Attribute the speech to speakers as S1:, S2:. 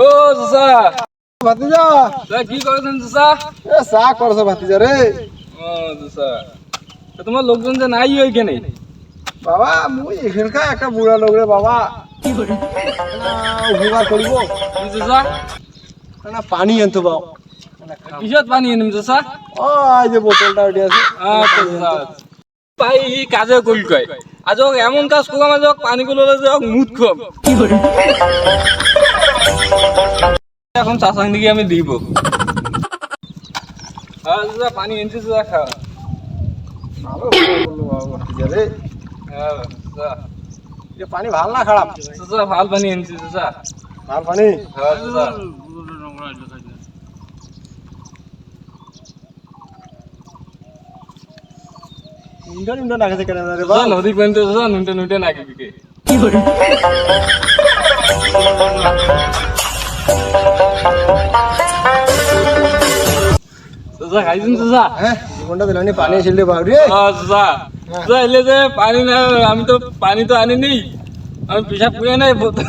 S1: ও চাচা
S2: ভাতিজা
S1: কি করেছেন চাচা?
S2: এ চা করছো ভাতিজা রে।
S1: ও চাচা তোমার লোকজন যে নাই ওইখানে।
S2: বাবা মুই এখানকার একটা বুড়া লোক রে বাবা, উপকার করিব
S1: কি চাচা?
S2: না পানি আনতো বাবা।
S1: কিসত পানি এনেম চাচা?
S2: ও এই যে বোতলটা ওটি আছে।
S1: আচ্ছা চাচা ভাই ই কাজে কইল কয় আজ হোক এমন কাজ করলাম আজ হোক পানি গুলো যে হোক মুদ কম এখন চাচাং দিকে আমি দিব। হ্যাঁ চাচা পানি এনেছি চাচা খাওয়া।
S2: ভালো উপকার করলো বাবা ভাতিজা রে।
S1: হ্যাঁ চাচা
S2: এ পানি ভাল না খারাপ?
S1: চাচা ভাল পানি এনেছি চাচা।
S2: ভাল পানি।
S1: হ্যাঁ চাচা
S2: ইন্ডা ইন্ডা নাগাছে কেন রে
S1: চাচা
S2: বাবা?
S1: নদী পানি তো চাচা নুনটে নুনটে নাকি বিকে। চাচা খাইছেন চাচা?
S2: হ্যাঁ জীবনটা দিলানি পানি ছিল বাবা রে।
S1: হ্যাঁ চাচা চাচা এলে যে পানি না আমি তো পানি তো আনিনি, আমি পেশাব করে নাই বোতল